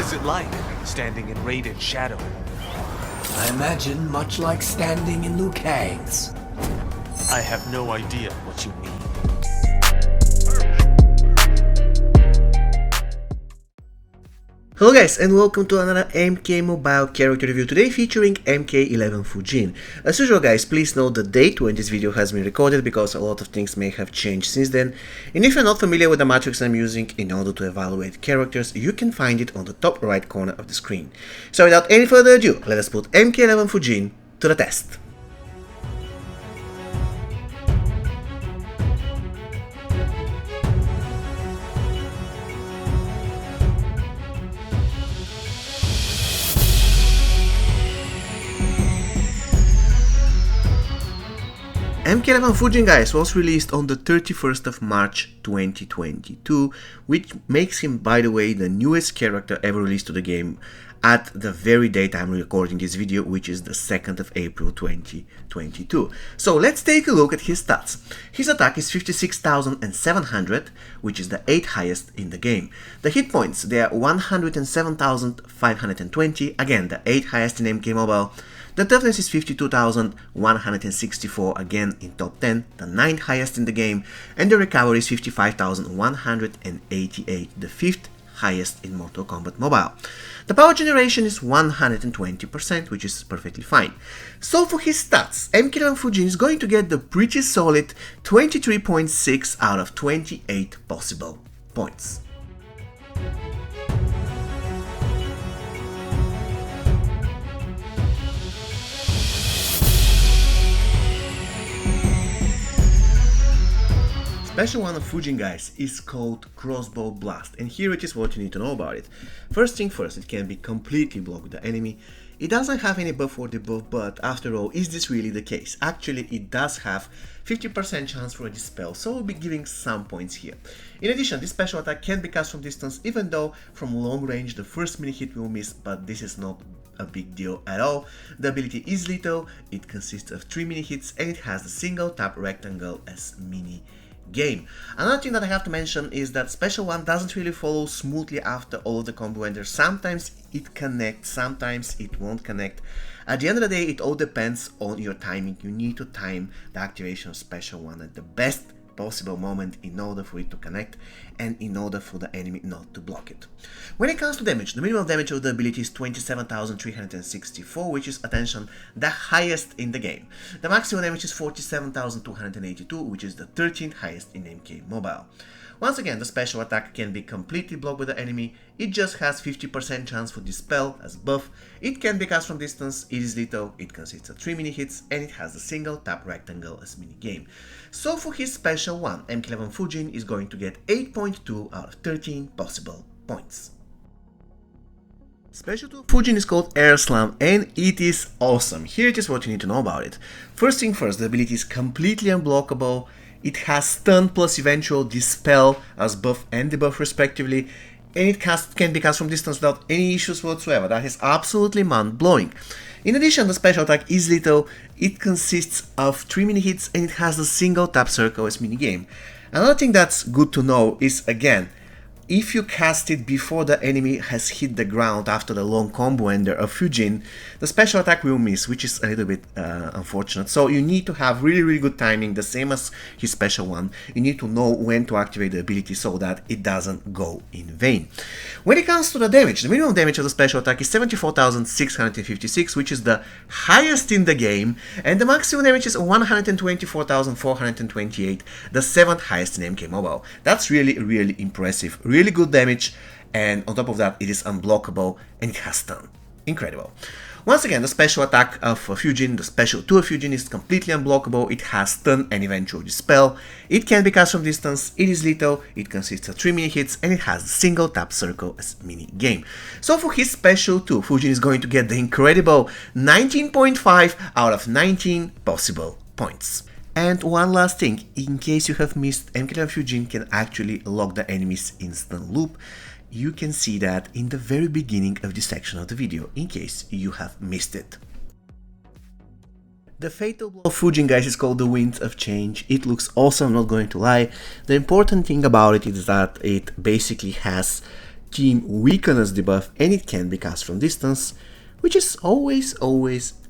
is it like, standing in raided shadow? I imagine much like standing in Liu Kang's. I have no idea what you mean. Hello guys, and welcome to another MK Mobile character review, today featuring MK11 Fujin. As usual guys, please note the date when this video has been recorded because a lot of things may have changed since then. And if you're not familiar with the matrix I'm using in order to evaluate characters, you can find it on the top right corner of the screen. So without any further ado, let us put MK11 Fujin to the test. MK11 Fujin guys was released on the 31st of March 2022, which makes him, by the way, the newest character ever released to the game at the very date I'm recording this video, which is the 2nd of April 2022. So let's take a look at his stats. His attack is 56,700, which is the 8th highest in the game. The hit points, they are 107,520, again the 8th highest in MK Mobile. The toughness is 52,164, again in top 10, the 9th highest in the game, and the recovery is 55,188, the 5th highest in Mortal Kombat Mobile. The power generation is 120%, which is perfectly fine. So for his stats, MK11 Fujin is going to get the pretty solid 23.6 out of 28 possible points. Special one of Fujin guys is called Crossbow Blast, and here it is what you need to know about it. First thing first, it can be completely blocked with the enemy. It doesn't have any buff or debuff, but after all, is this really the case? Actually, it does have 50% chance for a dispel, so we'll be giving some points here. In addition, this special attack can be cast from distance, even though from long range the first mini hit will miss, but this is not a big deal at all. The ability is lethal, it consists of 3 mini hits, and it has the single tap rectangle as mini game. Another thing that I have to mention is that special one doesn't really follow smoothly after all of the combo enders. Sometimes it connects, sometimes it won't connect. At the end of the day, it all depends on your timing. You need to time the activation of special one at the best possible moment in order for it to connect and in order for the enemy not to block it. When it comes to damage, the minimum damage of the ability is 27,364, which is, attention, the highest in the game. The maximum damage is 47,282, which is the 13th highest in MK Mobile. Once again, the special attack can be completely blocked with the enemy, it just has 50% chance for dispel as buff, it can be cast from distance, it is lethal, it consists of 3 mini hits, and it has a single tap rectangle as mini game. So for his special one, MK11 Fujin is going to get 8.2 out of 13 possible points. Special 2 Fujin is called Air Slam, and it is awesome. Here it is what you need to know about it. First thing first, the ability is completely unblockable. It has stun plus eventual dispel as buff and debuff respectively, and it can be cast from distance without any issues whatsoever. That is absolutely mind-blowing. In addition, the special attack is lethal, it consists of 3 mini hits, and it has a single tap circle as minigame. Another thing that's good to know is, again, if you cast it before the enemy has hit the ground after the long combo ender of Fujin, the special attack will miss, which is a little bit unfortunate. So you need to have really good timing, the same as his special one. You need to know when to activate the ability so that it doesn't go in vain. When it comes to the damage, the minimum damage of the special attack is 74,656, which is the highest in the game, and the maximum damage is 124,428, the 7th highest in MK Mobile. That's really impressive. Really good damage, and on top of that, it is unblockable and it has stun. Incredible. Once again, the special attack of Fujin, the special 2 of Fujin, is completely unblockable. It has stun and eventual dispel. It can be cast from distance. It is lethal. It consists of 3 mini hits, and it has a single tap circle as mini game. So for his special 2, Fujin is going to get the incredible 19.5 out of 19 possible points. And one last thing, in case you have missed, MK11 Fujin can actually lock the enemy's instant loop. You can see that in the very beginning of this section of the video, in case you have missed it. The fatal blow of Fujin, guys, is called the Wind of Change. It looks awesome, I'm not going to lie. The important thing about it is that it basically has Team Weakness debuff, and it can be cast from distance, which is always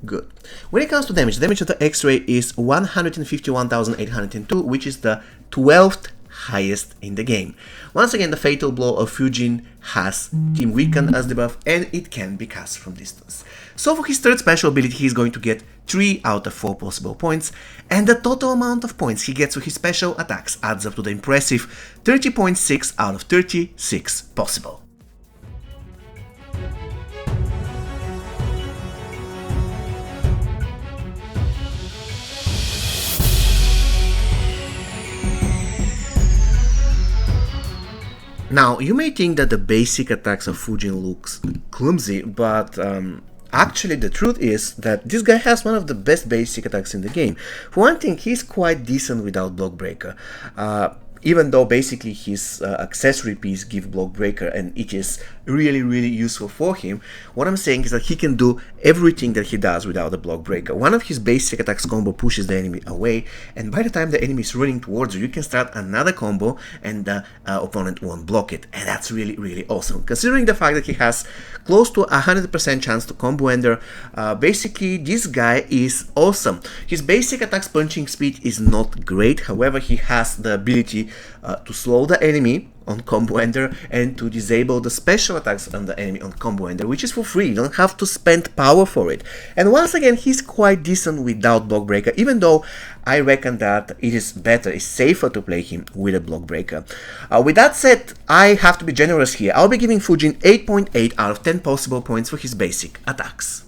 good. When it comes to damage, the damage of the X-Ray is 151,802, which is the 12th highest in the game. Once again, the Fatal Blow of Fujin has Team Weaken as debuff, and it can be cast from distance. So for his third special ability, he's going to get 3 out of 4 possible points, and the total amount of points he gets for his special attacks adds up to the impressive 30.6 out of 36 possible. Now, you may think that the basic attacks of Fujin looks clumsy, but actually the truth is that this guy has one of the best basic attacks in the game. For one thing, he's quite decent without Block Breaker. Even though basically his accessory piece give Block Breaker and it is really useful for him, what I'm saying is that he can do everything that he does without the Block Breaker. One of his basic attacks combo pushes the enemy away, and by the time the enemy is running towards you, you can start another combo and the opponent won't block it, and that's really awesome. Considering the fact that he has close to 100% chance to combo ender, basically this guy is awesome. His basic attack's punching speed is not great, however he has the ability to slow the enemy on combo ender and to disable the special attacks on the enemy on combo ender, which is for free. You don't have to spend power for it. And once again, he's quite decent without Block Breaker, even though I reckon that it is better, it's safer to play him with a Block Breaker. With that said, I have to be generous here. I'll be giving Fujin 8.8 out of 10 possible points for his basic attacks.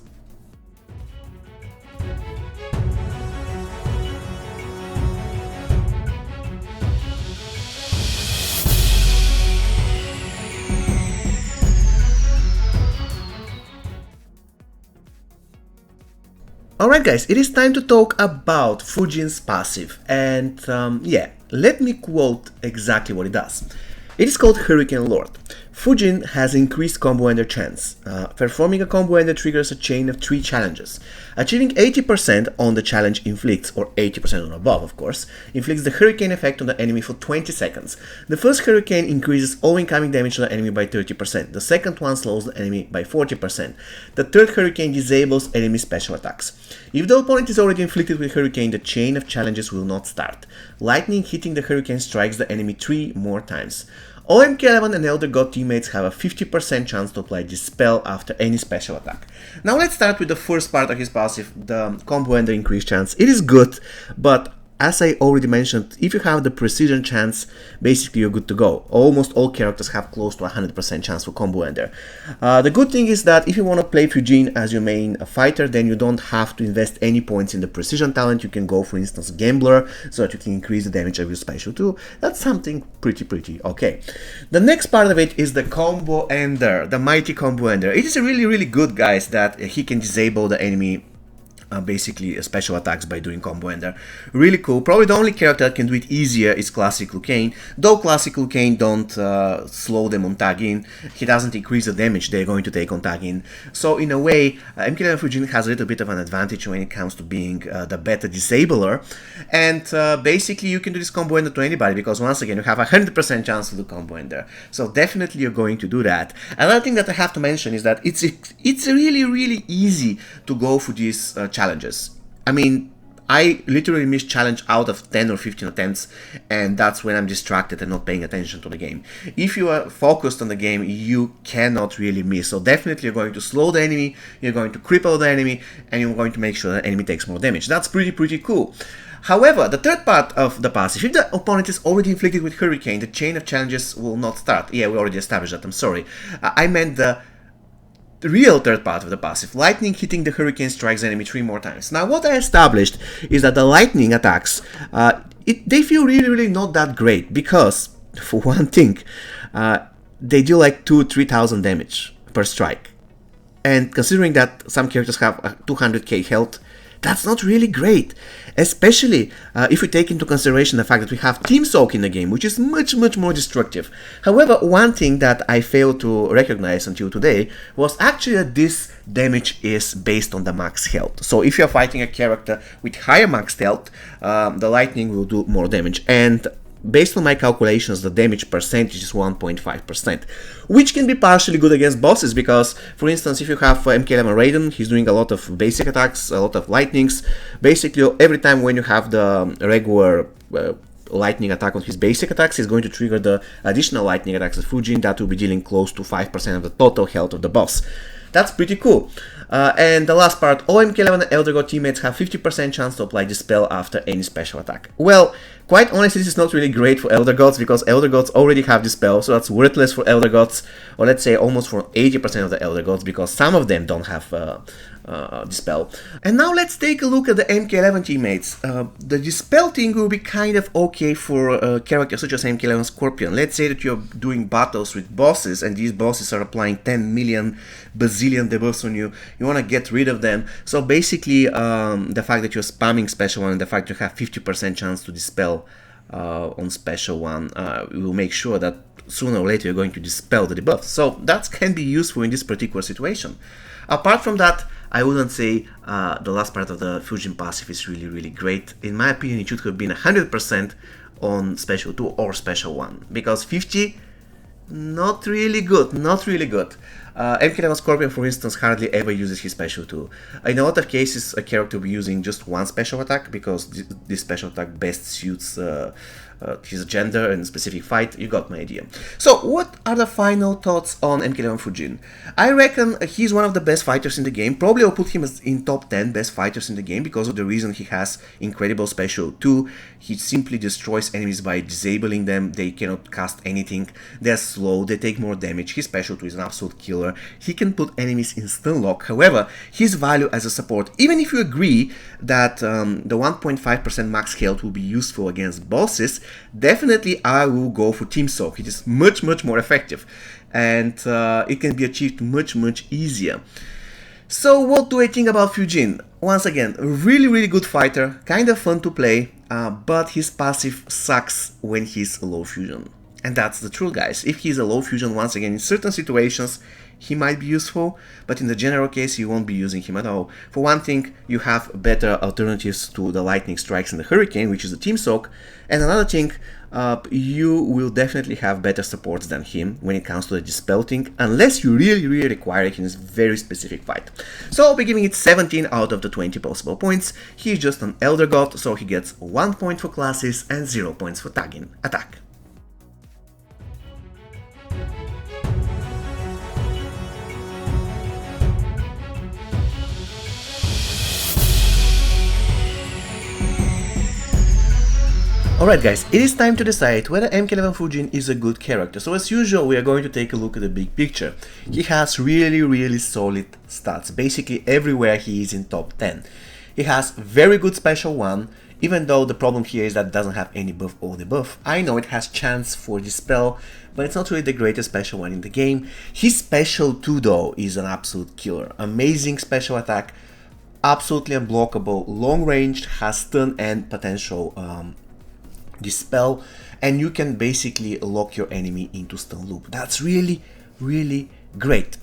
Alright guys, it is time to talk about Fujin's passive, and yeah, let me quote exactly what it does. It is called Hurricane Lord. Fujin has increased combo ender chance. Performing a combo ender triggers a chain of 3 challenges. Achieving 80% on the challenge inflicts, or 80% or above of course, inflicts the hurricane effect on the enemy for 20 seconds. The first hurricane increases all incoming damage to the enemy by 30%. The second one slows the enemy by 40%. The third hurricane disables enemy special attacks. If the opponent is already inflicted with hurricane, the chain of challenges will not start. Lightning hitting the hurricane strikes the enemy 3 more times. All MK11 and Elder God teammates have a 50% chance to apply this spell after any special attack. Now let's start with the first part of his passive, the combo ender increase chance. It is good, but as I already mentioned, if you have the precision chance, basically you're good to go. Almost all characters have close to 100% chance for combo ender. The good thing is that if you want to play Fujin as your main fighter, then you don't have to invest any points in the precision talent. You can go, for instance, Gambler, so that you can increase the damage of your special too. That's something pretty okay. The next part of it is the combo ender, the mighty combo ender. It is really good, guys, that he can disable the enemy basically special attacks by doing combo ender. Really cool. Probably the only character that can do it easier is Classic Liu Kang, though Classic Liu Kang don't slow them on tag in. He doesn't increase the damage they're going to take on tag in. So in a way, MK11 Fujin has a little bit of an advantage when it comes to being the better disabler, and basically you can do this combo ender to anybody, because once again you have a 100% chance to do combo ender. So definitely you're going to do that. Another thing that I have to mention is that it's really easy to go for these challenges. I mean, I literally miss challenge out of 10 or 15 attempts, and that's when I'm distracted and not paying attention to the game. If you are focused on the game, you cannot really miss. So definitely you're going to slow the enemy, you're going to cripple the enemy, and you're going to make sure the enemy takes more damage. That's pretty cool. However, the third part of the passive, if the opponent is already inflicted with Hurricane, the chain of challenges will not start. Yeah, we already established that, I'm sorry. I meant the real third part of the passive. Lightning hitting the hurricane strikes the enemy 3 more times. Now what I established is that the lightning attacks, they feel really not that great, because for one thing, they do like 2,000-3,000 damage per strike. And considering that some characters have 200k health, that's not really great, especially if we take into consideration the fact that we have Team Soak in the game, which is much more destructive. However, one thing that I failed to recognize until today was actually that this damage is based on the max health. So if you're fighting a character with higher max health, the lightning will do more damage. And based on my calculations, the damage percentage is 1.5%, which can be partially good against bosses because, for instance, if you have MK11 Raiden, he's doing a lot of basic attacks, a lot of lightnings. Basically, every time when you have the regular lightning attack on his basic attacks, he's going to trigger the additional lightning attacks at Fujin that will be dealing close to 5% of the total health of the boss. That's pretty cool. And the last part, all MK11 and Elder God teammates have 50% chance to apply Dispel after any special attack. Well, quite honestly, this is not really great for Elder Gods because Elder Gods already have Dispel, so that's worthless for Elder Gods, or let's say almost for 80% of the Elder Gods because some of them don't have Dispel. And now let's take a look at the MK11 teammates. The Dispel thing will be kind of okay for characters such as MK11 Scorpion. Let's say that you're doing battles with bosses and these bosses are applying 10 million bazillion debuffs on you. You want to get rid of them. So basically the fact that you're spamming special one and the fact you have 50% chance to Dispel on special one will make sure that sooner or later you're going to dispel the debuffs. So that can be useful in this particular situation. Apart from that, I wouldn't say the last part of the Fujin passive is really great. In my opinion, it should have been 100% on Special 2 or Special 1, because 50, not really good. MK11 Scorpion, for instance, hardly ever uses his Special 2. In a lot of cases, a character will be using just one special attack, because this special attack best suits his gender and specific fight. You got my idea. So what are the final thoughts on MK11 Fujin? I reckon he's one of the best fighters in the game. Probably I'll put him in top 10 best fighters in the game because of the reason he has incredible special 2. He simply destroys enemies by disabling them. They cannot cast anything. They're slow. They take more damage. His special 2 is an absolute killer. He can put enemies in stun lock. However, his value as a support, even if you agree that the 1.5% max health will be useful against bosses, definitely I will go for Team Soak. It is much more effective and it can be achieved much easier. So what do I think about Fujin? Once again, really good fighter, kind of fun to play, but his passive sucks when he's a low fusion. And that's the truth, guys. If he's a low fusion, once again, in certain situations, he might be useful, but in the general case, you won't be using him at all. For one thing, you have better alternatives to the lightning strikes and the hurricane, which is the Team Soak, and another thing, you will definitely have better supports than him when it comes to the Dispel thing, unless you really require it in this very specific fight. So I'll be giving it 17 out of the 20 possible points. He's just an Elder God, so he gets 1 point for classes and 0 points for tagging attack. Alright guys, it is time to decide whether MK11 Fujin is a good character. So as usual, we are going to take a look at the big picture. He has really solid stats. Basically everywhere he is in top 10. He has very good special 1, even though the problem here is that it doesn't have any buff or debuff. I know it has chance for Dispel, but it's not really the greatest special 1 in the game. His special 2 though is an absolute killer. Amazing special attack, absolutely unblockable, long range, has stun and potential Dispel, and you can basically lock your enemy into stun loop. That's really great.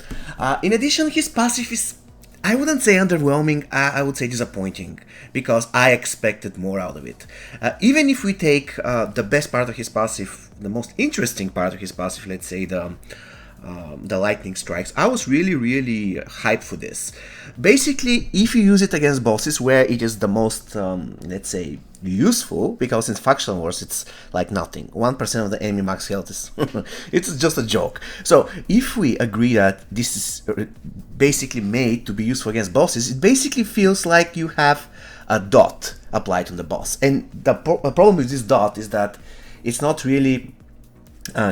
In addition, his passive is, I wouldn't say underwhelming, I would say disappointing, because I expected more out of it. Even if we take the best part of his passive, the most interesting part of his passive, let's say the lightning strikes, I was really hyped for this. Basically, if you use it against bosses where it is the most, let's say, useful, because in Faction Wars it's like nothing. 1% of the enemy max health is it's just a joke. So if we agree that this is basically made to be useful against bosses, it basically feels like you have a dot applied on the boss. And the problem with this dot is that it's not really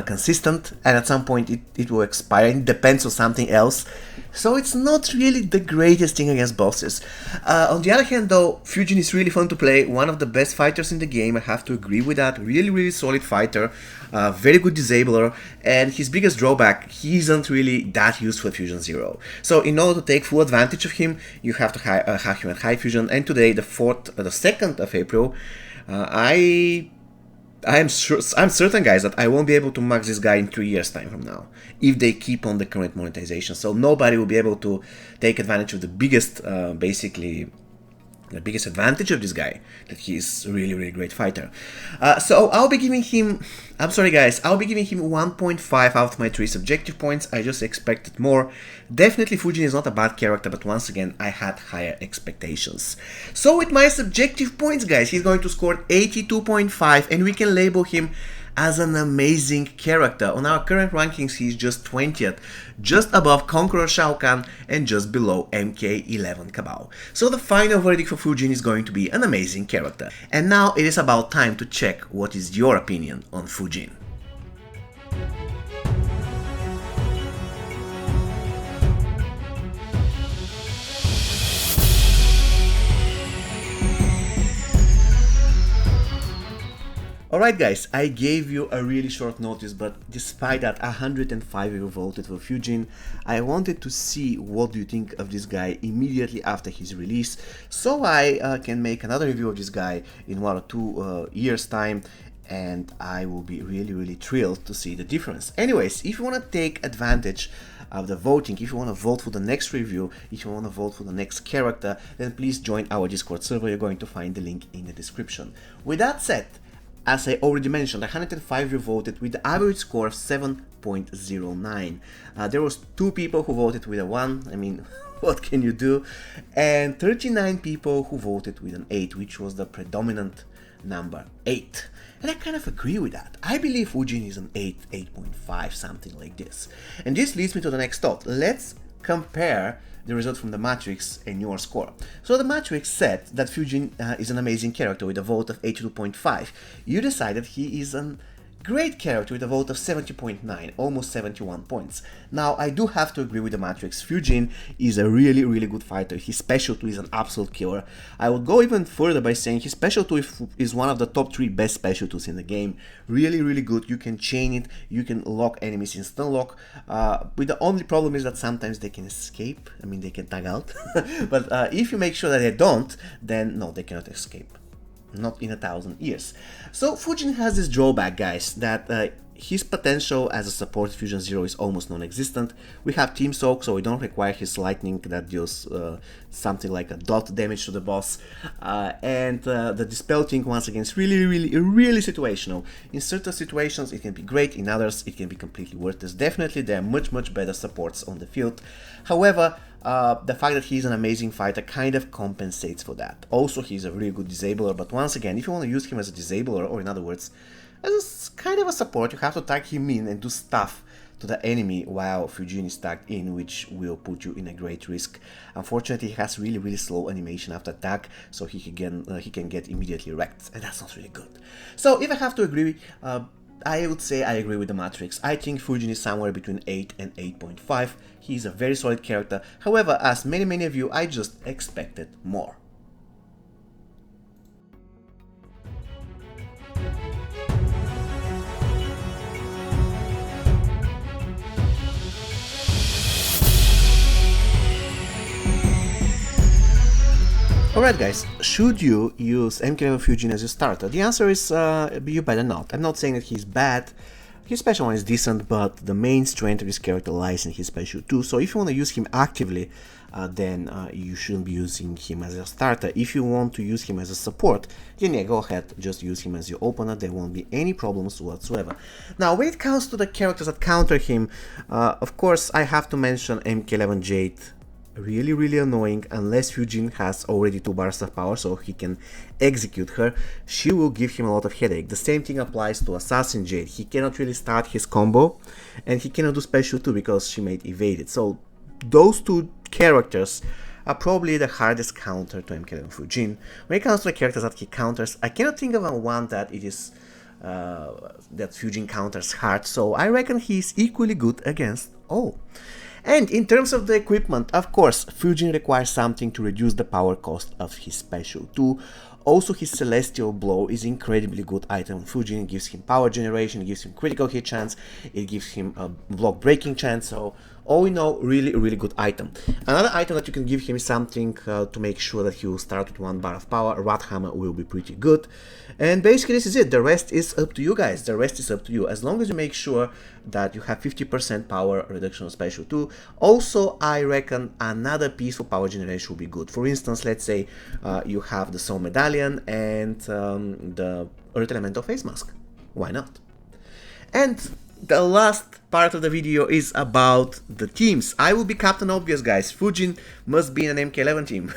consistent, and at some point it will expire. It depends on something else, so it's not really the greatest thing against bosses. On the other hand though, Fujin is really fun to play, one of the best fighters in the game, I have to agree with that. Really solid fighter, very good disabler, and his biggest drawback, he isn't really that useful at Fusion 0. So in order to take full advantage of him, you have to have him at high fusion, and today, the 2nd of April, I'm certain, guys, that I won't be able to max this guy in 3 years time from now, if they keep on the current monetization. So nobody will be able to take advantage of the biggest, basically, the biggest advantage of this guy, that he's a really great fighter. So I'll be giving him, I'm sorry guys, I'll be giving him 1.5 out of my 3 subjective points. I just expected more. Definitely Fujin is not a bad character, but once again I had higher expectations. So with my subjective points guys, he's going to score 82.5, and we can label him as an amazing character. On our current rankings, he's just 20th, just above Conqueror Shao Kahn and just below MK11 Cabal. So the final verdict for Fujin is going to be an amazing character. And now it is about time to check what is your opinion on Fujin. Alright guys, I gave you a really short notice, but despite that 105 of you voted for Fujin, I wanted to see what do you think of this guy immediately after his release, so I can make another review of this guy in 1 or 2 years time, and I will be really thrilled to see the difference. Anyways, if you want to take advantage of the voting, if you want to vote for the next review, if you want to vote for the next character, then please join our Discord server. You're going to find the link in the description. With that said, as I already mentioned, 105 you voted with the average score of 7.09. There was 2 people who voted with a 1, I mean, what can you do? And 39 people who voted with an 8, which was the predominant number, 8. And I kind of agree with that. I believe Fujin is an 8, 8.5, something like this. And this leads me to the next thought. Let's compare the result from the Matrix and your score. So the Matrix said that Fujin is an amazing character with a vote of 82.5. You decided he is an great character with a vote of 70.9, almost 71 points. Now, I do have to agree with the Matrix. Fujin is a really good fighter. His special 2 is an absolute killer. I would go even further by saying his special 2 is one of the top 3 best special 2s in the game. Really good. You can chain it, you can lock enemies in stun lock. But the only problem is that sometimes they can escape. I mean, they can tag out. But if you make sure that they don't, then no, they cannot escape. Not in 1,000 years. So Fujin has this drawback, guys, that his potential as a support Fusion 0 is almost non-existent. We have Team Soak, so we don't require his lightning that deals something like a dot damage to the boss. And the Dispel thing, once again, is really situational. In certain situations it can be great, in others it can be completely worthless. Definitely there are much better supports on the field. However, the fact that he's an amazing fighter kind of compensates for that. Also, he's a really good disabler, but once again, if you want to use him as a disabler, or in other words, as a kind of a support, you have to tag him in and do stuff to the enemy while Fujin is tagged in, which will put you in a great risk. Unfortunately, he has really slow animation after tag, so he can get immediately wrecked, and that's not really good. So if I have to agree, I would say I agree with the Matrix. I think Fujin is somewhere between 8 and 8.5. He's a very solid character. However, as many of you, I just expected more. Alright guys, should you use MK11 Fujin as your starter? The answer is you better not. I'm not saying that he's bad. His special 1 is decent, but the main strength of this character lies in his special 2. So if you want to use him actively, then you shouldn't be using him as a starter. If you want to use him as a support, then yeah, go ahead, just use him as your opener. There won't be any problems whatsoever. Now, when it comes to the characters that counter him, of course, I have to mention MK11 Jade. Really annoying. Unless Fujin has already 2 bars of power so he can execute her, she will give him a lot of headache. The same thing applies to Assassin Jade. He cannot really start his combo, and he cannot do special 2 because she made evaded. So those 2 characters are probably the hardest counter to MK11 Fujin. When it comes to the characters that he counters, I cannot think of one that it is that Fujin counters hard, so I reckon he's equally good against all. And in terms of the equipment, of course, Fujin requires something to reduce the power cost of his special 2. Also, his Celestial Blow is incredibly good item on Fujin. It gives him power generation, it gives him critical hit chance, it gives him a block breaking chance, so All in all, really good item. Another item that you can give him is something to make sure that he will start with 1 bar of power. Rat Hammer will be pretty good. And basically this is it. The rest is up to you guys. The rest is up to you. As long as you make sure that you have 50% power reduction on special 2. Also, I reckon another piece for power generation will be good. For instance, let's say you have the Soul Medallion and the Earth Elemental Face Mask. Why not? And the last part of the video is about the teams. I will be Captain Obvious, guys. Fujin must be in an MK11 team.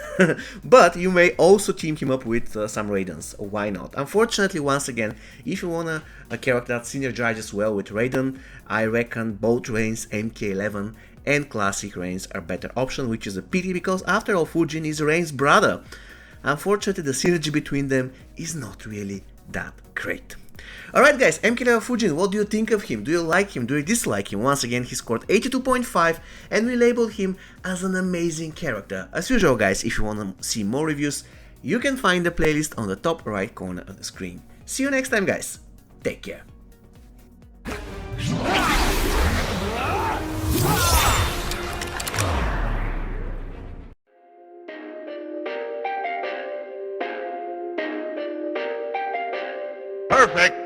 But you may also team him up with some Raidens. Why not? Unfortunately, once again, if you want a character that synergizes well with Raiden, I reckon both Reigns, MK11 and Classic Reigns are better option, which is a pity because after all, Fujin is Reigns' brother. Unfortunately, the synergy between them is not really that great. Alright guys, MK11 Fujin, what do you think of him? Do you like him? Do you dislike him? Once again, he scored 82.5 and we labeled him as an amazing character. As usual guys, if you want to see more reviews, you can find the playlist on the top right corner of the screen. See you next time guys, take care. Perfect.